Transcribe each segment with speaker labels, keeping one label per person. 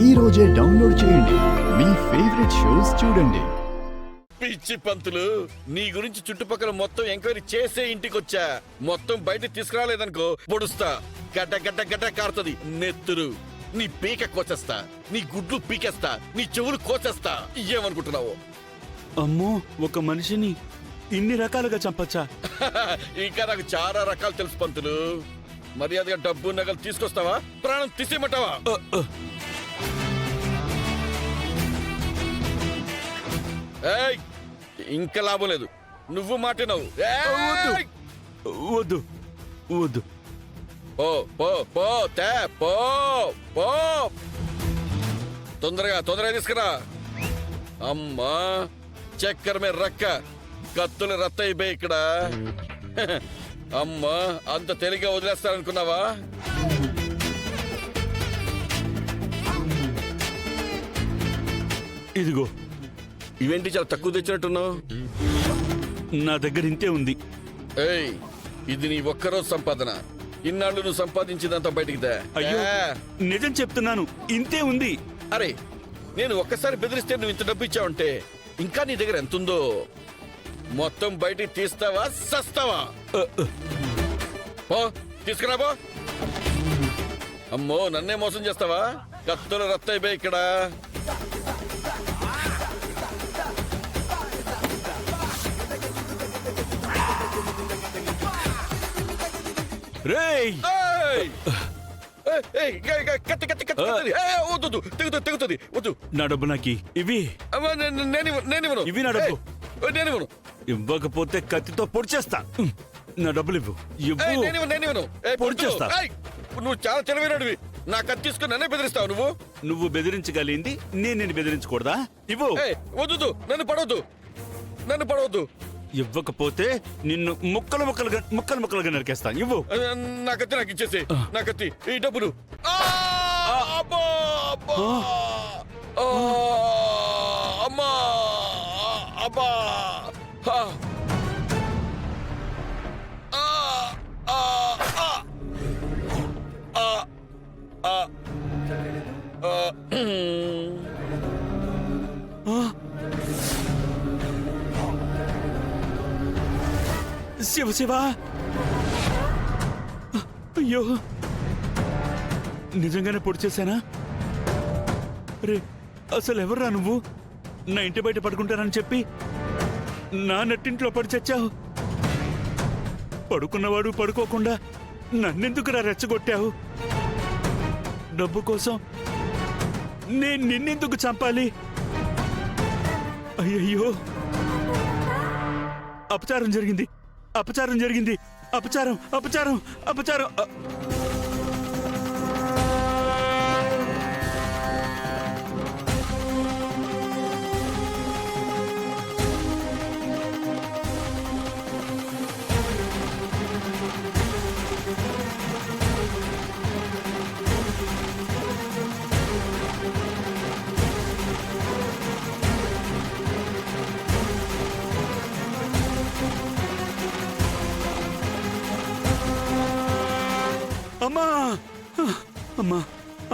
Speaker 1: ఈ రోజే డౌన్లోడ్ చేయండి. మీ ఫేవరెట్ షోస్ చూడండి.
Speaker 2: పిచ్చి పంతులు, నీ గురించి చుట్టుపక్కల మొత్తం ఎంక్వైరీ చేసే ఇంటికొచ్చా. మొత్తం బయట తీసుకురాలేదనుకో పొడుస్తా. గడ్డ గడ్డ గడ్డ కారుతుంది నెత్తురు. నీ పీక కోసేస్తా, నీ గుడ్లు పీకేస్తా, నీ చెవులు కోసేస్తా. ఏమనుకుంటున్నావు?
Speaker 3: అమ్మో, ఒక మనిషిని ఇన్ని రకాలుగా చంపచ్చా?
Speaker 2: ఇంకా నాకు చాలా రకాలు తెలుసు పంతులు. మర్యాదగా డబ్బు నగలు తీసుకొస్తావా, ప్రాణం తీసేయమంటావా? ఏయ్, ఇంకా లాభం లేదు. నువ్వు మాటినవు.
Speaker 3: వద్దు వద్దు.
Speaker 2: పో పో పో తే పో పో. తొందరగా తొందరగా తీసుకురా. అమ్మా, చక్కెర మీద రక్క, కత్తులు రత్త అయిపోయి ఇక్కడ. అమ్మా, అంత తేలిగ్గా వదిలేస్తారనుకున్నావా?
Speaker 3: ఇదిగో.
Speaker 2: ఇవేంటి చాలా తక్కువ తెచ్చినట్టున్నావు?
Speaker 3: నా దగ్గర ఇంతే ఉంది.
Speaker 2: ఏయ్, ఇది నీ ఒక్కరోజు సంపాదన. ఇన్నాళ్ళు నువ్వు సంపాదించిందంతా బయటికి దా.
Speaker 3: అయ్యో, నిజం చెప్తున్నాను, ఇంతే ఉంది.
Speaker 2: అరే, నేను ఒక్కసారి బెదిరిస్తే నువ్వు ఇంత డబ్బు ఇచ్చావంటే ఇంకా నీ దగ్గర ఎంతుందో మొత్తం బయటికి తీస్తావా, సస్తావా? పో, తీసుకురా పో. అమ్మో, నన్నే మోసం చేస్తావా? కత్తులు రత్త అయిపోయి ఇక్కడ.
Speaker 3: రేయ్,
Speaker 2: కత్తి కత్తి కత్తి. వద్దు, తెగుతుంది తెగుతుంది, వద్దు.
Speaker 3: నా డబ్బు నాకి ఇవి.
Speaker 2: నేనివ్వను.
Speaker 3: ఇవి నా డబ్బు.
Speaker 2: నేనివ్వను.
Speaker 3: ఇవ్వకపోతే కత్తితో పొడిచేస్తా. నా డబ్బులు ఇవ్వు.
Speaker 2: నేనివ్వను.
Speaker 3: పొడిచేస్తా.
Speaker 2: నువ్వు చాలా తెలివైనడివి. నా కత్తి తీసుకుని నన్నే బెదిరిస్తావు నువ్వు.
Speaker 3: నువ్వు బెదిరించగలిగింది నేను నిన్ను బెదిరించకూడదా? ఇవ్వు.
Speaker 2: వద్దు, నన్ను పడవద్దు.
Speaker 3: ఇవ్వకపోతే నిన్ను ముక్కలు ముక్కలుగా నరికేస్తా. ఇవ్వు.
Speaker 2: నా కత్తి నాకు ఇచ్చేసి. నా కత్తి, ఈ డబ్బులు. అమ్మా, అబ్బా.
Speaker 3: శివ, అయ్యో, నిజంగానే పొడి చేశానా? రే, అసలు ఎవర్రా నువ్వు? నా ఇంటి బయట పడుకుంటానని చెప్పి నా నెట్టింట్లో పడి చచ్చావు. పడుకున్నవాడు పడుకోకుండా నన్నెందుకురా రెచ్చగొట్టావు? డబ్బు కోసం నేను నిన్నెందుకు చంపాలి? అయ్యయ్యో, అపచారం జరిగింది. అపచారం.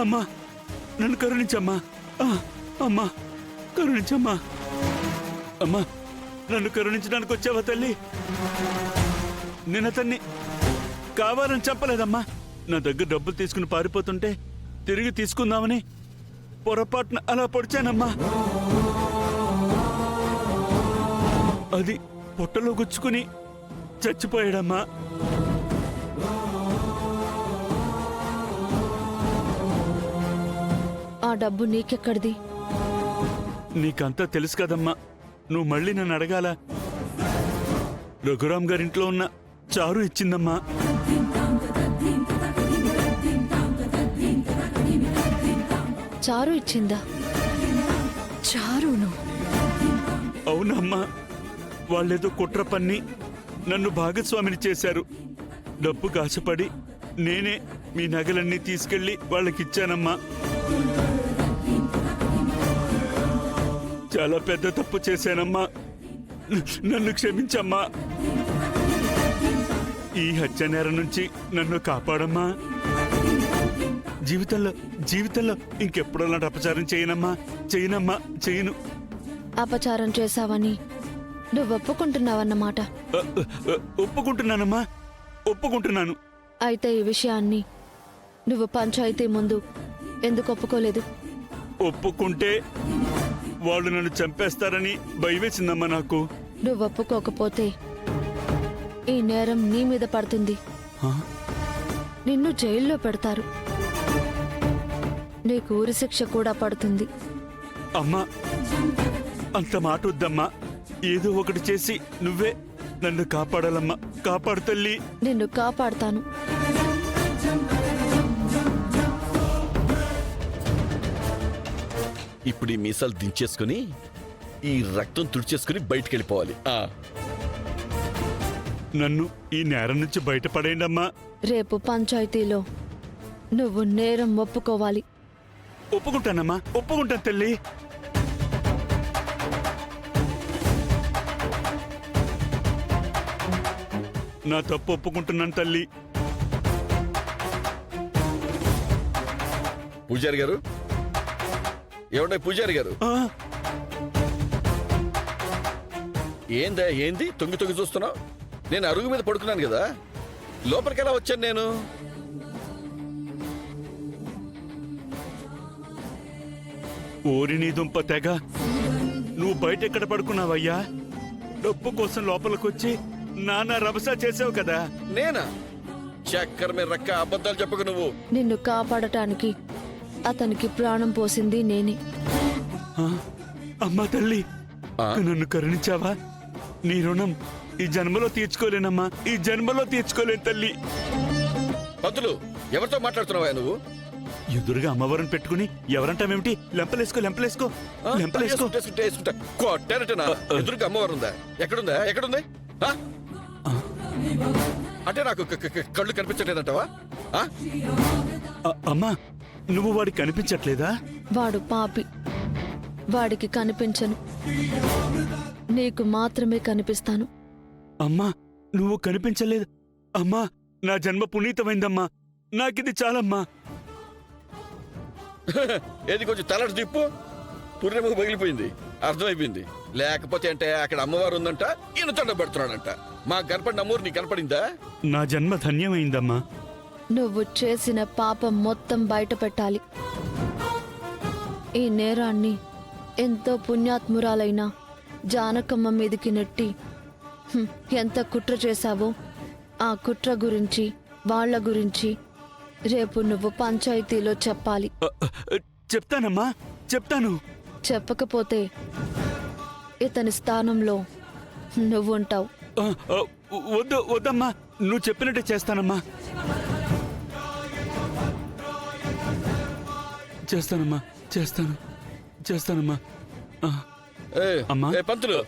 Speaker 3: అమ్మా, నన్ను కరుణించమ్మా. అమ్మా, కరుణించమ్మా. అమ్మా, నన్ను కరుణించడానికి వచ్చావా తల్లి? నేను అతన్ని కావాలని చంపలేదమ్మా. నా దగ్గర డబ్బులు తీసుకుని పారిపోతుంటే తిరిగి తీసుకుందామని పొరపాటున అలా పొడిచానమ్మా. అది పొట్టలో గుచ్చుకుని చచ్చిపోయాడమ్మా.
Speaker 4: ఆ డబ్బు నీకెక్కడిది?
Speaker 3: నీకంతా తెలుసు కదమ్మా. నువ్వు మళ్ళీ నన్ను అడగాల. రఘురామ్ గారింట్లో ఉన్న చారు ఇచ్చిందమ్మా.
Speaker 4: చారు ఇచ్చిందా? చారును?
Speaker 3: అవునమ్మా, వాళ్ళేదో కుట్ర పన్ని నన్ను భాగస్వామిని చేశారు. డబ్బు కాశపడి నేనే మీ నగలన్నీ తీసుకెళ్లి వాళ్ళకిచ్చానమ్మా. చాలా పెద్ద తప్పు చేశానమ్మా. నన్ను క్షమించమ్మా. ఈ హత్య నేరం నుంచి నన్ను కాపాడమ్మా. జీవితంలో జీవితంలో ఇంకెప్పుడు అలాంటి అపచారం చేయనమ్మా, చేయనమ్మా, చేయను.
Speaker 4: అపచారం చేశావని నువ్వు ఒప్పుకుంటున్నావన్నమాట.
Speaker 3: ఒప్పుకుంటున్నానమ్మా, ఒప్పుకుంటున్నాను.
Speaker 4: అయితే ఈ విషయాన్ని నువ్వు పంచాయతీ ముందు ఎందుకు ఒప్పుకోలేదు?
Speaker 3: ఒప్పుకుంటే వాళ్ళు నన్ను చంపేస్తారని భయవేసిందమ్మా నాకు.
Speaker 4: నువ్వు ఒప్పుకోకపోతే ఈ నేరం నీ మీద పడుతుంది.
Speaker 3: ఆ?
Speaker 4: నిన్ను జైల్లో పెడతారు. నీకు ఉరి శిక్ష కూడా పడుతుంది.
Speaker 3: అమ్మా, అంత మాట వద్దమ్మా. ఏదో ఒకటి చేసి నువ్వే నన్ను కాపాడాలమ్మా. కాపాడు తల్లి.
Speaker 4: నిన్ను కాపాడుతాను.
Speaker 2: ఇప్పుడు ఈ మీసాలు దించేసుకుని ఈ రక్తం తుడిచేసుకుని బయటికి వెళ్ళిపోవాలి.
Speaker 3: నన్ను ఈ నేరం నుంచి బయటపడేయండి అమ్మా.
Speaker 4: రేపు పంచాయతీలో నువ్వు నేరం ఒప్పుకోవాలి.
Speaker 3: ఒప్పుకుంటానమ్మా, ఒప్పుకుంటాను తల్లి. నా తప్పు ఒప్పుకుంటున్నాను తల్లి.
Speaker 2: పూజారి గారు, ఏమండే పూజారి గారు,
Speaker 3: ఆ,
Speaker 2: ఏంది తొంగి తొంగి చూస్తున్నావు? నేను అరుగు మీద పడుకున్నాను కదా, లోపలికి ఎలా వచ్చాను నేను?
Speaker 3: ఓరి నీ దుంప తెగ, నువ్వు బయట ఎక్కడ పడుకున్నావయ్యా? డబ్బు కోసం లోపలికొచ్చి నానా రభసా చేసావు కదా.
Speaker 2: నేనా? చక్కెర మీద రక్క అబద్ధాలు చెప్పకు నువ్వు.
Speaker 4: నిన్ను కాపాడటానికి అతనికి ప్రాణం పోసింది నేనే.
Speaker 3: ఆ, అమ్మా తల్లి,
Speaker 2: ఆ?
Speaker 3: నన్ను కరుణించావా? నీ రుణం ఈ జన్మలో తీర్చుకోలేనమ్మా, ఈ జన్మలో తీర్చుకోలేను తల్లి.
Speaker 2: పంతులు, ఎవరితో మాట్లాడుతున్నావా నువ్వు?
Speaker 3: ఎదురుగా అమ్మవారిని పెట్టుకుని ఎవరంటావేమిటి? లెంపలేసుకో, లెంపలేసుకో, లెంపలేసుకో.
Speaker 2: వేసుకుంటా. కొట్టారటనా? ఎదురుగా అమ్మవారు ఉందా? ఎక్కడుంది? ఆ? అంటే నాకు కళ్ళు కనిపించట్లేదంటావా? ఆ?
Speaker 3: అమ్మా, నువ్వు వాడికి కనిపించట్లేదా?
Speaker 4: వాడు పాపి. వాడికి కనిపించను. నీకు మాత్రమే కనిపిస్తాను.
Speaker 3: అమ్మా, నువ్వు కనిపించలేదు. అమ్మా, నా జన్మ పునీతమైందమ్మా. నాకిది చాలమ్మా.
Speaker 2: ఏది కొంచెం తలటి తిప్పు. పుర్రెముఖ పగిలిపోయింది, అర్థమైపోయింది. లేకపోతే అంటే అక్కడ అమ్మవారు ఉందంట, ఈయన తండ పెడుతున్నాడంట. మా కనపడిన అమ్మవారు నీకు కనపడిందా?
Speaker 3: నా జన్మ ధన్యమైందమ్మా.
Speaker 4: నువ్వు చేసిన పాపం మొత్తం బయట పెట్టాలి. ఈ నేరాన్ని ఎంతో పుణ్యాత్మురాలైన జానకమ్మ మీదికి నెట్టి ఎంత కుట్ర చేశావో ఆ కుట్ర గురించి, వాళ్ళ గురించి రేపు నువ్వు పంచాయతీలో చెప్పాలి.
Speaker 3: చెప్తానమ్మా, చెప్తాను.
Speaker 4: చెప్పకపోతే ఇతని స్థానంలో నువ్వుంటావు.
Speaker 3: వద్దమ్మా, నువ్వు చెప్పినట్టే చేస్తానమ్మా. చేస్తానమ్మా, చేస్తానమ్మా. అమ్మా.
Speaker 2: పంతులు,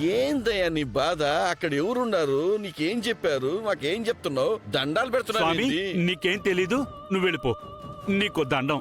Speaker 2: ఏందయ్యా నీ బాధ? అక్కడ ఎవరున్నారు? నీకేం చెప్పారు? మాకేం చెప్తున్నావు? దండాలు
Speaker 3: స్వామి,
Speaker 2: పెడుతున్నావు.
Speaker 3: నీకేం తెలీదు, నువ్వు వెళ్ళిపో. నీకో దండం.